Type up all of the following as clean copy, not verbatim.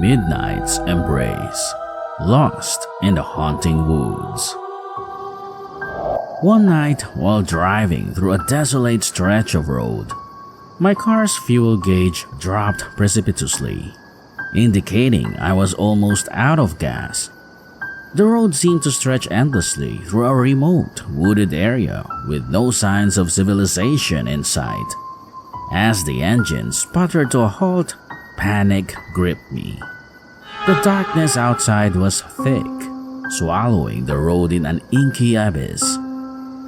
Midnight's Embrace, Lost in the Haunting Woods. One night, while driving through a desolate stretch of road, my car's fuel gauge dropped precipitously, indicating I was almost out of gas. The road seemed to stretch endlessly through a remote, wooded area with no signs of civilization in sight. As the engine sputtered to a halt, panic gripped me. The darkness outside was thick, swallowing the road in an inky abyss.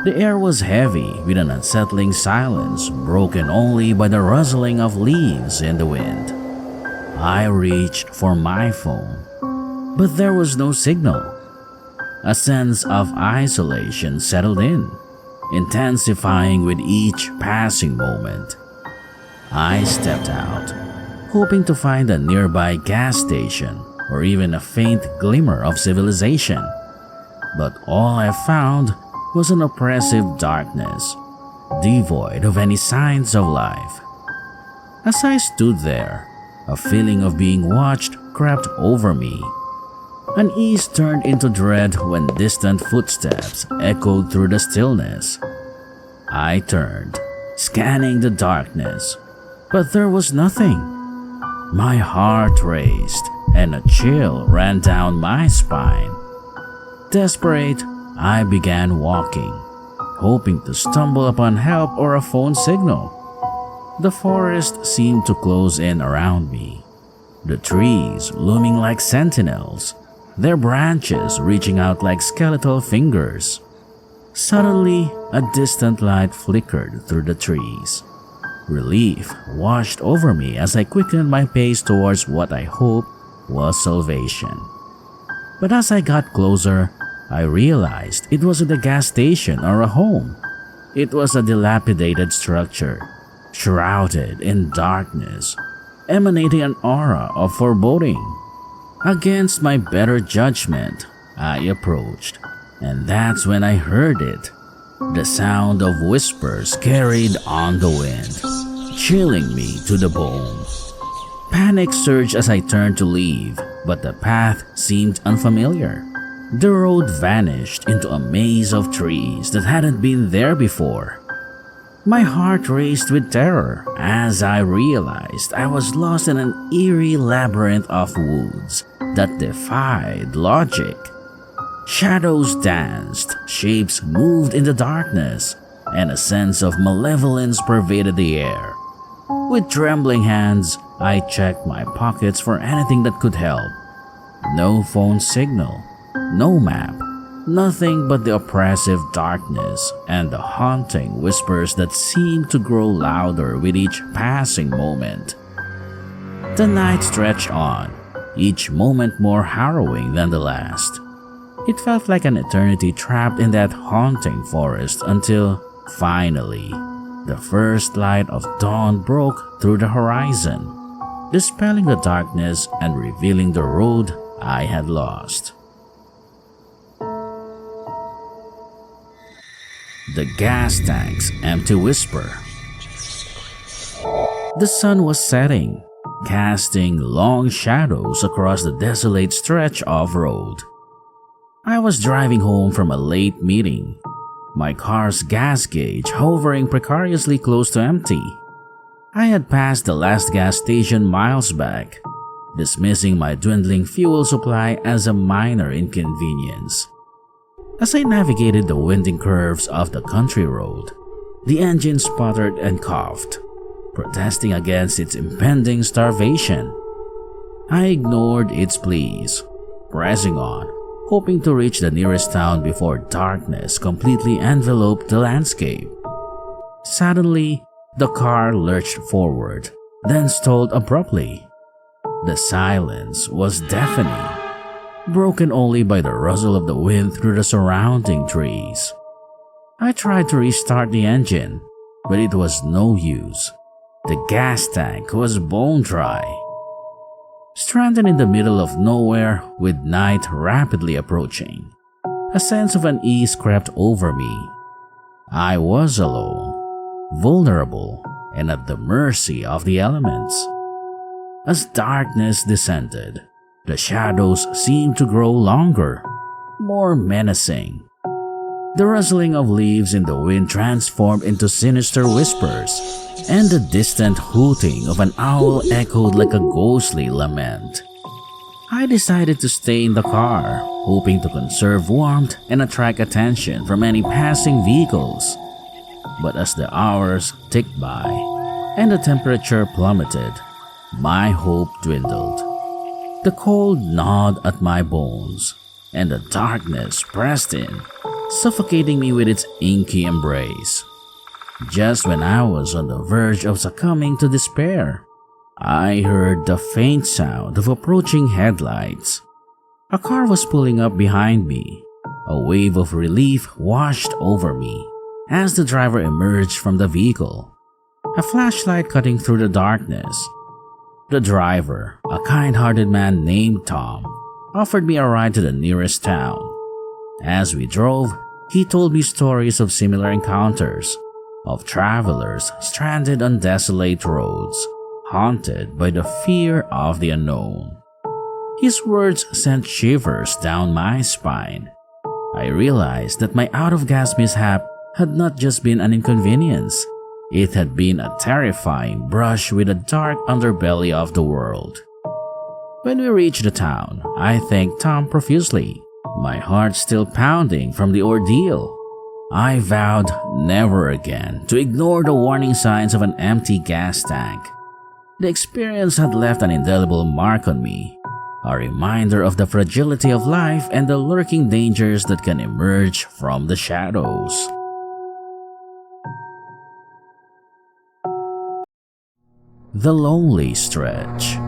The air was heavy with an unsettling silence broken only by the rustling of leaves in the wind. I reached for my phone, but there was no signal. A sense of isolation settled in, intensifying with each passing moment. I stepped out, hoping to find a nearby gas station or even a faint glimmer of civilization. But all I found was an oppressive darkness, devoid of any signs of life. As I stood there, a feeling of being watched crept over me. Unease turned into dread when distant footsteps echoed through the stillness. I turned, scanning the darkness, but there was nothing. My heart raced and a chill ran down my spine. Desperate, I began walking, hoping to stumble upon help or a phone signal. The forest seemed to close in around me, the trees looming like sentinels, their branches reaching out like skeletal fingers. Suddenly, a distant light flickered through the trees. Relief washed over me as I quickened my pace towards what I hoped was salvation. But as I got closer, I realized it wasn't a gas station or a home. It was a dilapidated structure, shrouded in darkness, emanating an aura of foreboding. Against my better judgment, I approached, and that's when I heard it. The sound of whispers carried on the wind, chilling me to the bone. Panic surged as I turned to leave, but the path seemed unfamiliar. The road vanished into a maze of trees that hadn't been there before. My heart raced with terror as I realized I was lost in an eerie labyrinth of woods that defied logic. Shadows danced, shapes moved in the darkness, and a sense of malevolence pervaded the air. With trembling hands, I checked my pockets for anything that could help. No phone signal, no map, nothing but the oppressive darkness and the haunting whispers that seemed to grow louder with each passing moment. The night stretched on, each moment more harrowing than the last. It felt like an eternity trapped in that haunting forest until, finally, the first light of dawn broke through the horizon, dispelling the darkness and revealing the road I had lost. The gas tank's empty whisper. The sun was setting, casting long shadows across the desolate stretch of road. I was driving home from a late meeting, my car's gas gauge hovering precariously close to empty. I had passed the last gas station miles back, dismissing my dwindling fuel supply as a minor inconvenience. As I navigated the winding curves of the country road, the engine sputtered and coughed, protesting against its impending starvation. I ignored its pleas, pressing on, hoping to reach the nearest town before darkness completely enveloped the landscape. Suddenly, the car lurched forward, then stalled abruptly. The silence was deafening, broken only by the rustle of the wind through the surrounding trees. I tried to restart the engine, but it was no use. The gas tank was bone dry. Stranded in the middle of nowhere with night rapidly approaching, a sense of unease crept over me. I was alone, vulnerable, and at the mercy of the elements. As darkness descended, the shadows seemed to grow longer, more menacing. The rustling of leaves in the wind transformed into sinister whispers, and the distant hooting of an owl echoed like a ghostly lament. I decided to stay in the car, hoping to conserve warmth and attract attention from any passing vehicles. But as the hours ticked by and the temperature plummeted, my hope dwindled. The cold gnawed at my bones, and the darkness pressed in, suffocating me with its inky embrace. Just when I was on the verge of succumbing to despair, I heard the faint sound of approaching headlights. A car was pulling up behind me. A wave of relief washed over me as the driver emerged from the vehicle, a flashlight cutting through the darkness. The driver, a kind-hearted man named Tom, offered me a ride to the nearest town. As we drove, he told me stories of similar encounters, of travelers stranded on desolate roads, haunted by the fear of the unknown. His words sent shivers down my spine. I realized that my out-of-gas mishap had not just been an inconvenience, it had been a terrifying brush with the dark underbelly of the world. When we reached the town, I thanked Tom profusely, my heart still pounding from the ordeal. I vowed never again to ignore the warning signs of an empty gas tank. The experience had left an indelible mark on me, a reminder of the fragility of life and the lurking dangers that can emerge from the shadows. The Lonely Stretch.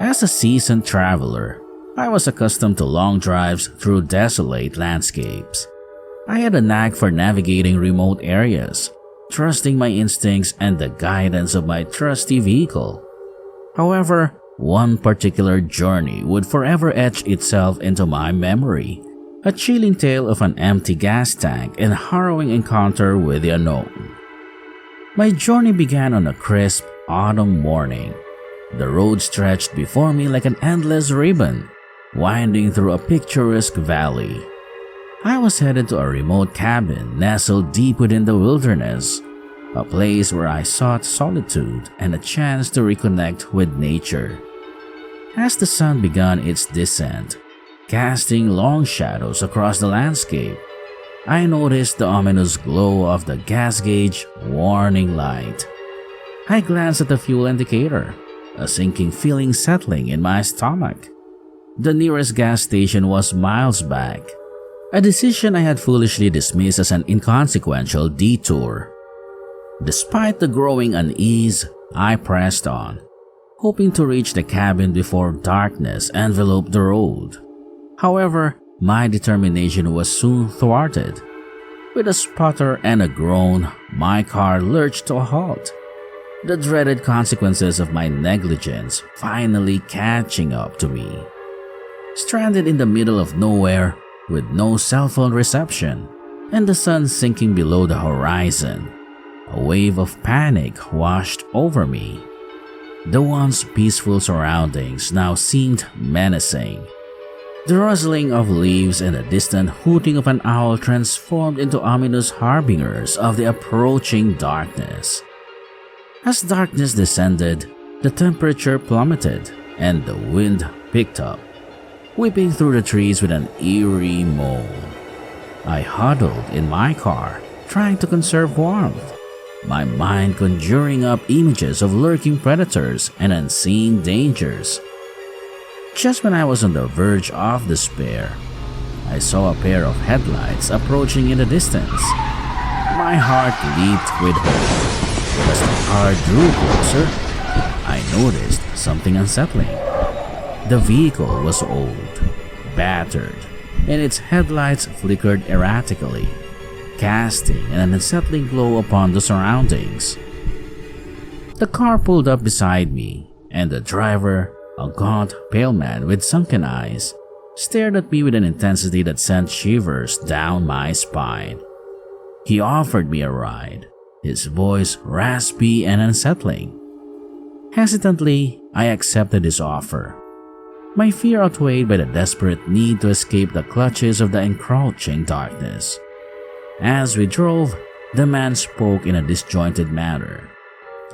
As a seasoned traveler, I was accustomed to long drives through desolate landscapes. I had a knack for navigating remote areas, trusting my instincts and the guidance of my trusty vehicle. However, one particular journey would forever etch itself into my memory, a chilling tale of an empty gas tank and a harrowing encounter with the unknown. My journey began on a crisp autumn morning. The road stretched before me like an endless ribbon, winding through a picturesque valley. I was headed to a remote cabin nestled deep within the wilderness, a place where I sought solitude and a chance to reconnect with nature. As the sun began its descent, casting long shadows across the landscape, I noticed the ominous glow of the gas gauge warning light. I glanced at the fuel indicator, a sinking feeling settling in my stomach. The nearest gas station was miles back, a decision I had foolishly dismissed as an inconsequential detour. Despite the growing unease, I pressed on, hoping to reach the cabin before darkness enveloped the road. However, my determination was soon thwarted. With a sputter and a groan, my car lurched to a halt, the dreaded consequences of my negligence finally catching up to me. Stranded in the middle of nowhere, with no cell phone reception, and the sun sinking below the horizon, a wave of panic washed over me. The once peaceful surroundings now seemed menacing. The rustling of leaves and the distant hooting of an owl transformed into ominous harbingers of the approaching darkness. As darkness descended, the temperature plummeted and the wind picked up, whipping through the trees with an eerie moan. I huddled in my car, trying to conserve warmth, my mind conjuring up images of lurking predators and unseen dangers. Just when I was on the verge of despair, I saw a pair of headlights approaching in the distance. My heart leaped with hope, but as the car drew closer, I noticed something unsettling. The vehicle was old, battered, and its headlights flickered erratically, casting an unsettling glow upon the surroundings. The car pulled up beside me, and the driver, a gaunt, pale man with sunken eyes, stared at me with an intensity that sent shivers down my spine. He offered me a ride, his voice raspy and unsettling. Hesitantly, I accepted his offer, my fear outweighed by the desperate need to escape the clutches of the encroaching darkness. As we drove, the man spoke in a disjointed manner,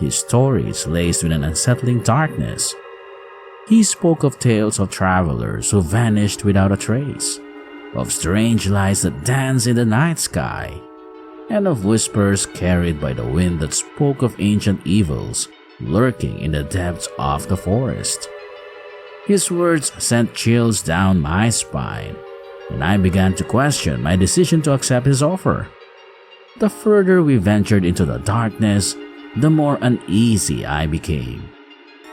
his stories laced with an unsettling darkness. He spoke of tales of travelers who vanished without a trace, of strange lights that danced in the night sky, and of whispers carried by the wind that spoke of ancient evils lurking in the depths of the forest. His words sent chills down my spine, and I began to question my decision to accept his offer. The further we ventured into the darkness, the more uneasy I became.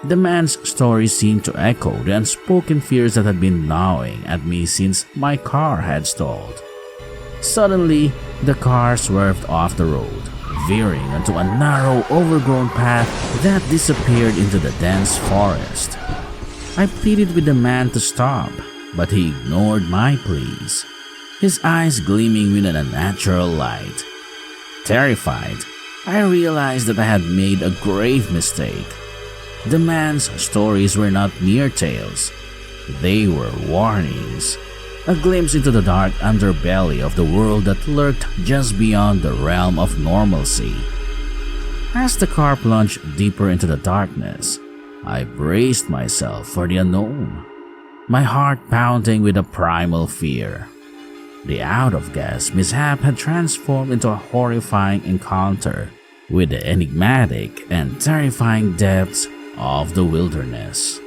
The man's story seemed to echo the unspoken fears that had been gnawing at me since my car had stalled. Suddenly, the car swerved off the road, veering onto a narrow, overgrown path that disappeared into the dense forest. I pleaded with the man to stop, but he ignored my pleas, his eyes gleaming with an unnatural light. Terrified, I realized that I had made a grave mistake. The man's stories were not mere tales. They were warnings, a glimpse into the dark underbelly of the world that lurked just beyond the realm of normalcy. As the car plunged deeper into the darkness, I braced myself for the unknown, my heart pounding with a primal fear. The out-of-gas mishap had transformed into a horrifying encounter with the enigmatic and terrifying depths of the wilderness.